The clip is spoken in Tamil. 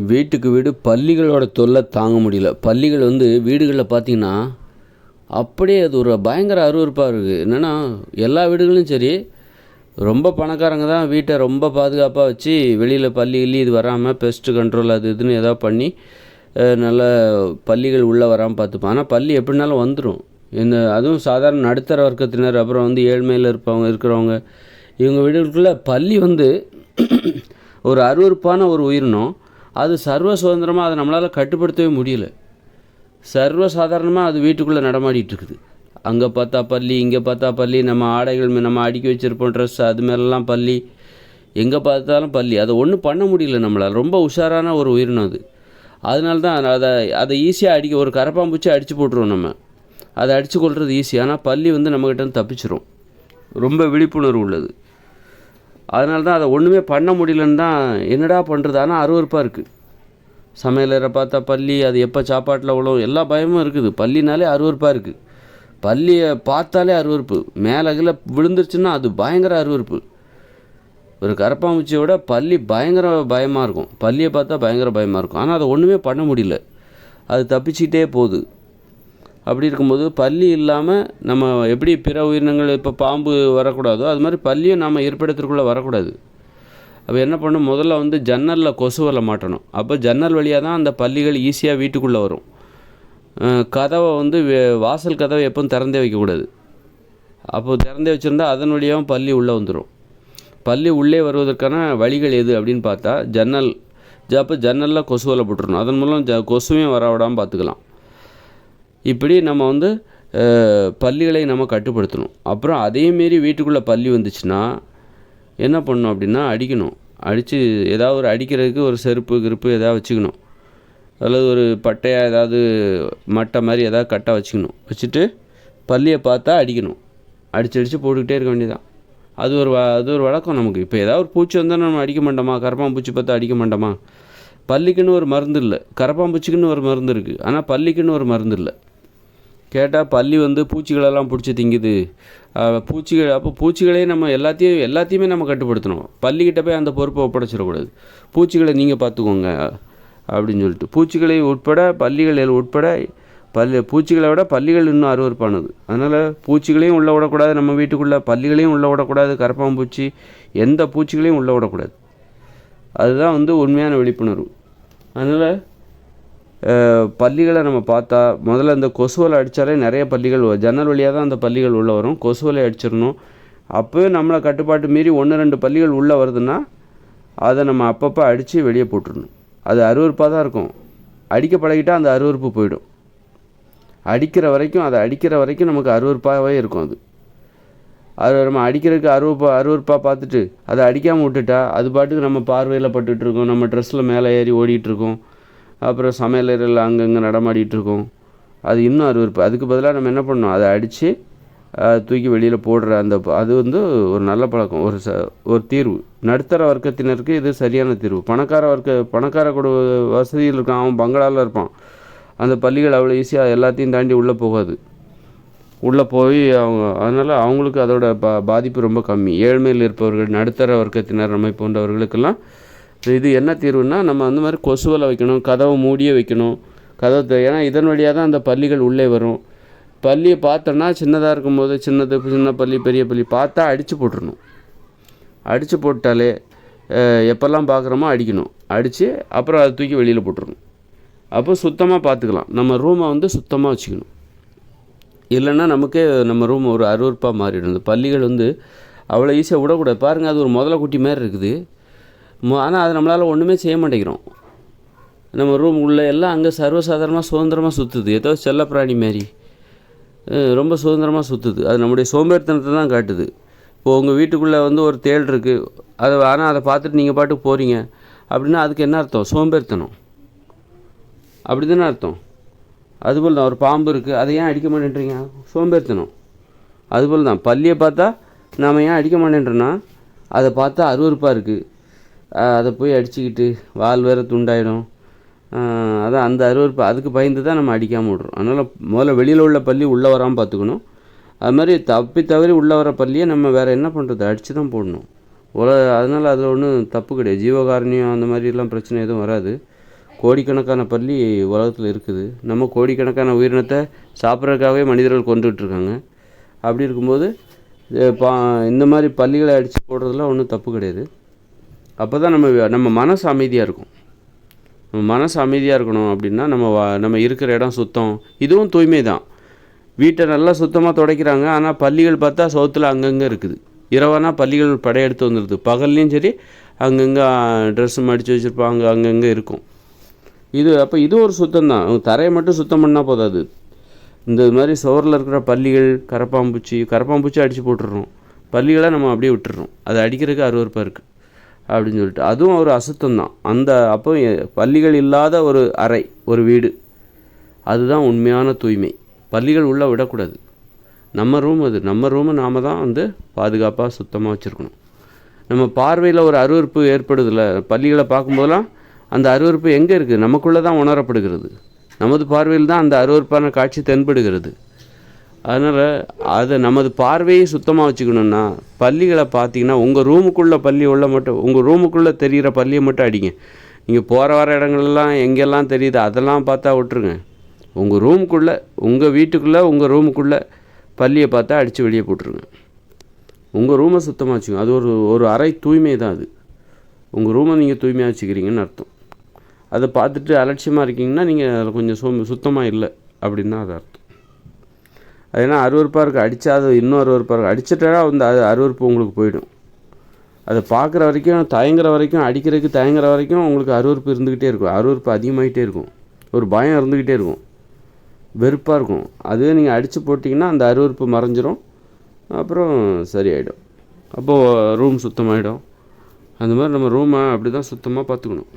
வீட்டுக்கு வீடு பல்லிகளோட தொல்லை தாங்க முடியல. பல்லிகள் வீடுகளில் பார்த்திங்கன்னா அப்படியே அது ஒரு பயங்கர அருவருப்பாக இருக்குது. என்னென்னா எல்லா வீடுகளும் சரி, ரொம்ப பணக்காரங்க தான் வீட்டை ரொம்ப பாதுகாப்பாக வச்சு வெளியில் பல்லி இது வராமல் பெஸ்ட்டு கண்ட்ரோல் அது இதுன்னு ஏதாவது பண்ணி நல்ல பல்லிகள் உள்ளே வராமல் பார்த்துப்பான். ஆனால் பல்லி எப்படினாலும் வந்துடும். அதுவும் சாதாரண நடுத்தர வர்க்கத்தினர், அப்புறம் ஏழ்மையில் இருக்கிறவங்க இவங்க வீடுகளுக்குள்ளே பல்லி ஒரு அருவருப்பான ஒரு உயிரினம். அது சர்வ சுதந்திரமாக அதை நம்மளால் கட்டுப்படுத்தவே முடியல. சர்வ சாதாரணமாக அது வீட்டுக்குள்ளே நடமாடிட்டு இருக்குது. அங்கே பார்த்தா பல்லி, இங்கே பார்த்தா பல்லி, நம்ம ஆடைகள் நம்ம அடுக்கி வச்சுருப்போம் ட்ரெஸ், அது மேலெலாம் பல்லி, எங்கே பார்த்தாலும் பல்லி. அதை ஒன்றும் பண்ண முடியல நம்மளால். ரொம்ப உஷாரான ஒரு உயிரினம் அது. அதனால தான் அதை ஈஸியாக ஒரு கரப்பாம்பூச்சி அடித்து போட்டுருவோம். நம்ம அதை அடித்து கொள்வது ஈஸி. ஆனால் பல்லி நம்மக்கிட்ட தப்பிச்சிரும். ரொம்ப விழிப்புணர்வு உள்ளது. அதனால தான் அதை ஒன்றுமே பண்ண முடியலன்னு தான் என்னடா பண்ணுறது. ஆனால் அருவருப்பாக இருக்குது. சமையலறை பார்த்தா பல்லி, அது எப்போ சாப்பாட்டில் உழவும் எல்லா பயமும் இருக்குது. பல்லினாலே அருவருப்பாக இருக்குது. பல்லியை பார்த்தாலே அருவருப்பு. மேலே விழுந்துருச்சுன்னா அது பயங்கர அருவருப்பு. ஒரு கரப்பாம்பூச்சியோட பல்லி பயங்கர பயமாக இருக்கும். பல்லியை பார்த்தா பயங்கர பயமாக இருக்கும். ஆனால் அதை ஒன்றுமே பண்ண முடியல. அது தப்பிச்சிக்கிட்டே போகுது. அப்படி இருக்கும்போது பல்லி இல்லாமல் நம்ம எப்படி பிற உயிரினங்கள் இப்போ பாம்பு வரக்கூடாதோ அது மாதிரி பல்லியும் நம்ம இருப்பிடத்திற்குள்ளே வரக்கூடாது. அப்போ என்ன பண்ணணும், முதல்ல ஜன்னலில் கொசுவலை மாட்டணும். அப்போ ஜன்னல் வழியாக தான் அந்த பல்லிகள் ஈஸியாக வீட்டுக்குள்ளே வரும். கதவை வாசல் கதவை எப்பவும் திறந்தே வைக்கக்கூடாது. அப்போது திறந்தே வச்சுருந்தா அதன் வழியாகவும் பல்லி உள்ளே வந்துடும். பல்லி உள்ளே வருவதற்கான வழிகள் எது அப்படின்னு பார்த்தா அப்போ ஜன்னலில் கொசுவலை போட்டுடணும். அதன் மூலம் கொசுவையும் வர விடாமல் பார்த்துக்கலாம். இப்படி நம்ம பல்லிகளை நம்ம கட்டுப்படுத்தணும். அப்புறம் அதேமாரி வீட்டுக்குள்ளே பல்லி வந்துச்சுன்னா என்ன பண்ணணும் அப்படின்னா, அடித்து ஏதாவது ஒரு அடிக்கிறதுக்கு ஒரு செருப்பு கிருப்பு ஏதாவது வச்சுக்கணும். அல்லது ஒரு பட்டையாக ஏதாவது மட்டை மாதிரி ஏதாவது கட்டாக வச்சுட்டு பல்லியை பார்த்தா அடிக்கணும். அடித்து போட்டுக்கிட்டே இருக்க வேண்டியதான். அது ஒரு வழக்கம் நமக்கு. இப்போ ஏதாவது ஒரு பூச்சி வந்தால் நம்ம அடிக்க மாட்டோமா? கரப்பாம்பூச்சி பார்த்தா அடிக்க மாட்டோமா? பல்லிக்குன்னு ஒரு மருந்து இல்லை, கரப்பாம்பூச்சிக்குன்னு ஒரு மருந்து இருக்குது. ஆனால் பல்லிக்குன்னு ஒரு மருந்து இல்லை. கேட்டால் பல்லி பூச்சிகளெல்லாம் பிடிச்சி திங்குது. அப்போ பூச்சிகளே நம்ம எல்லாத்தையுமே நம்ம கட்டுப்படுத்தணும். பல்லிக்கிட்ட போய் அந்த பொறுப்பை ஒப்படைச்சிடக்கூடாது. பூச்சிகளை நீங்கள் பார்த்துக்கோங்க அப்படின்னு சொல்லிட்டு, பூச்சிகளை உட்பட பல்லிகள் உட்பட பூச்சிகளை விட பல்லிகள் இன்னும் அருவருப்பானது. அதனால் பூச்சிகளையும் உள்ளே விடக்கூடாது, நம்ம வீட்டுக்குள்ளே பல்லிகளையும் உள்ளே விடக்கூடாது, கரப்பாம்பூச்சி எந்த பூச்சிகளையும் உள்ளே விடக்கூடாது. அதுதான் உண்மையான விழிப்புணர்வு. அதனால் பல்லிகளை நம்ம பார்த்தா முதல்ல இந்த கொசுவலை அடித்தாலே நிறைய பல்லிகள் ஜன்னல் வழியாக தான் அந்த பல்லிகள் உள்ளே வரும். கொசுவலை அடிச்சிடணும். அப்போவே நம்மளை கட்டுப்பாட்டு மீறி 1-2 பல்லிகள் உள்ளே வருதுன்னா அதை நம்ம அப்பப்போ அடித்து வெளியே போட்டுடணும். அது அருவருப்பாக தான் இருக்கும். அடிக்க பழகிட்டால் அந்த அருவருப்பு போயிடும். அடிக்கிற வரைக்கும் நமக்கு அருவருப்பாகவே இருக்கும். அது நம்ம அடிக்கிறதுக்கு அருவருப்பாக பார்த்துட்டு அதை அடிக்காமல் விட்டுட்டா அது பாட்டுக்கு நம்ம பார்வையில் பட்டுட்ருக்கோம். நம்ம ட்ரெஸ்ஸில் மேலே ஏறி ஓடிட்டுருக்கோம். அப்புறம் சமையலறையில் அங்கங்கே நடமாடிட்டுருக்கோம். அது இன்னும் அருவருப்பு. அதுக்கு பதிலாக நம்ம என்ன பண்ணணும், அதை அடித்து தூக்கி வெளியில் போடுற அது ஒரு நல்ல பழக்கம், ஒரு தீர்வு. நடுத்தர வர்க்கத்தினருக்கு இது சரியான தீர்வு. பணக்கார வசதியில் இருக்கான், அவன் பங்களாவில் இருப்பான். அந்த பல்லிகள் அவ்வளோ ஈஸியாக எல்லாத்தையும் தாண்டி உள்ளே போகாது. உள்ளே போய் அதனால் அவங்களுக்கு அதோட பாதிப்பு ரொம்ப கம்மி. ஏழ்மையில் இருப்பவர்கள், நடுத்தர வர்க்கத்தினர் நம்மை போன்றவர்களுக்கெல்லாம் இது என்ன தீர்வுன்னா, நம்ம அந்த மாதிரி கொசுவலை வைக்கணும், கதவை மூடியே வைக்கணும். ஏன்னா இதன் வழியாக தான் அந்த பல்லிகள் உள்ளே வரும். பல்லியை பார்த்தோன்னா சின்னதாக இருக்கும்போது சின்ன பல்லி பெரிய பல்லி பார்த்தா அடித்து போட்டுடணும். அடித்து போட்டாலே எப்போல்லாம் பார்க்குறோமோ அடிக்கணும். அடித்து அப்புறம் அதை தூக்கி வெளியில் போட்டுடணும். அப்போ சுத்தமாக பார்த்துக்கலாம். நம்ம ரூமை சுத்தமாக வச்சுக்கணும். இல்லைன்னா நமக்கே நம்ம ரூம் ஒரு அருவருப்பாக மாறிடும். இந்த பல்லிகள் அவ்வளோ ஈஸியாக விடக்கூடாது. பாருங்கள், அது ஒரு முதலை குட்டி மாதிரி இருக்குது. ஆனால் அது நம்மளால் ஒன்றுமே செய்ய மாட்டேங்கிறோம். நம்ம ரூம் உள்ளே எல்லாம் அங்கே சர்வசாதாரணமாக சுதந்திரமாக சுற்றுது. ஏதோ செல்லப்பிராணி மாரி ரொம்ப சுதந்திரமாக சுற்றுது. அது நம்முடைய சோம்பேறித்தனத்தை தான் காட்டுது. இப்போது உங்கள் வீட்டுக்குள்ளே ஒரு தேள் இருக்குது, ஆனால் அதை பார்த்துட்டு நீங்கள் பாட்டுக்கு போகிறீங்க அப்படின்னா அதுக்கு என்ன அர்த்தம்? சோம்பேறித்தனம். அப்படி தானே அர்த்தம். அதுபோல் தான் ஒரு பாம்பு இருக்குது, அதை ஏன் அடிக்க மாட்டேன்றீங்க? சோம்பேறித்தனம். அதுபோல் தான் பல்லியை பார்த்தா நாம் ஏன் அடிக்க மாட்டேன்றோன்னா அதை பார்த்தா அருவருப்பாக இருக்குது, அதை போய் அடிச்சுக்கிட்டு வால் வேறு துண்டாயிடும். அதான் அந்த அருவருப்பு, அதுக்கு பயந்து தான் நம்ம அடிக்காமல் விட்றோம். அதனால் முதல்ல வெளியில் உள்ள பல்லி உள்ளே வராமல் பார்த்துக்கணும். அது மாதிரி தவறி உள்ளே வர பல்லியை நம்ம வேறு என்ன பண்ணுறது, அடித்து தான் போடணும். அதனால் அதில் ஒன்றும் தப்பு கிடையாது. ஜீவகாரணியம் அந்த மாதிரிலாம் பிரச்சனை எதுவும் வராது. கோடிக்கணக்கான பல்லி உலகத்தில் இருக்குது. நம்ம கோடிக்கணக்கான உயிரினத்தை சாப்பிட்றதுக்காகவே மனிதர்கள் கொண்டுகிட்டு இருக்காங்க. அப்படி இருக்கும்போது இந்த மாதிரி பல்லிகளை அடித்து போடுறதுலாம் ஒன்றும் தப்பு கிடையாது. அப்போ தான் நம்ம மனசு அமைதியாக இருக்கும். நம்ம மனசு அமைதியாக இருக்கணும் அப்படின்னா நம்ம இருக்கிற இடம் சுத்தம். இதுவும் தூய்மை தான். வீட்டை நல்லா சுத்தமாக துடைக்கிறாங்க. ஆனால் பல்லிகள் பார்த்தா சவுத்தில் அங்கங்கே இருக்குது. இரவானா பல்லிகள் படையெடுத்து வந்துடுது. பகல்லையும் சரி அங்கங்கே ட்ரெஸ்ஸு மடித்து வச்சுருப்பாங்க, அங்கங்கே இருக்கும். இது ஒரு சுத்தம் தான். தரையை மட்டும் சுத்தம் பண்ணால் போதாது. இந்த மாதிரி சுவரில் இருக்கிற பல்லிகள், கரப்பாம்பூச்சி அடித்து போட்டுடுறோம். பல்லிகளை நம்ம அப்படியே விட்டுடுறோம். அதை அடிக்கிறதுக்கு அருவருப்பாக இருக்குது அப்படின்னு சொல்லிட்டு. அதுவும் ஒரு அசுத்தம் தான். அப்போ பல்லிகள் இல்லாத ஒரு அறை, ஒரு வீடு, அதுதான் உண்மையான தூய்மை. பல்லிகள் உள்ளே விடக்கூடாது. நம்ம ரூமு நாம் தான் பாதுகாப்பாக சுத்தமாக வச்சுருக்கணும். நம்ம பார்வையில் ஒரு அருவருப்பு ஏற்படுதில்ல, பல்லிகளை பார்க்கும்போதெல்லாம் அந்த அருவருப்பு எங்கே இருக்குது? நமக்குள்ளே தான் உணரப்படுகிறது. நமது பார்வையில் தான் அந்த அருவருப்பான காட்சி தென்படுகிறது. அதனால் அதை நமது பார்வையை சுத்தமாக வச்சுக்கணுன்னா, பல்லிகளை பார்த்தீங்கன்னா உங்கள் ரூமுக்குள்ளே தெரிகிற பல்லியை மட்டும் அடிங்க. நீங்கள் போகிற வர இடங்கள்லாம் எங்கெல்லாம் தெரியுது அதெல்லாம் பார்த்தா விட்டுருங்க. உங்கள் வீட்டுக்குள்ளே உங்கள் ரூமுக்குள்ளே பல்லியை பார்த்தா அடித்து வெளியே போட்டுருங்க. உங்கள் ரூமை சுத்தமாக வச்சுக்கோங்க. அது ஒரு அறை தூய்மை தான். அது உங்கள் ரூமை நீங்கள் தூய்மையாக வச்சுக்கிறீங்கன்னு அர்த்தம். அதை பார்த்துட்டு அலட்சியமாக இருக்கீங்கன்னா நீங்கள் அதில் கொஞ்சம் சுத்தமாக இல்லை அப்படின்னு தான் அது அர்த்தம். அது ஏன்னா அருவருப்பாக இருக்குது. அடித்தா அது இன்னும் அருவருப்பாக இருக்குது. அடிச்சிட்டா அது அருவருப்பு உங்களுக்கு போயிடும். அதை பார்க்குற வரைக்கும், தயங்குற வரைக்கும், அடிக்கிறதுக்கு தயங்குற வரைக்கும் உங்களுக்கு அருவருப்பு இருந்துக்கிட்டே இருக்கும். அருவருப்பு அதிகமாகிட்டே இருக்கும். ஒரு பயம் இருந்துக்கிட்டே இருக்கும். வெறுப்பாக இருக்கும். அதுவே நீங்கள் அடித்து போட்டிங்கன்னா அந்த அருவருப்பு மறைஞ்சிரும். அப்புறம் சரியாயிடும். அப்போது ரூம் சுத்தமாகிடும். அந்த மாதிரி நம்ம ரூமை அப்படி தான் சுத்தமாக பார்த்துக்கணும்.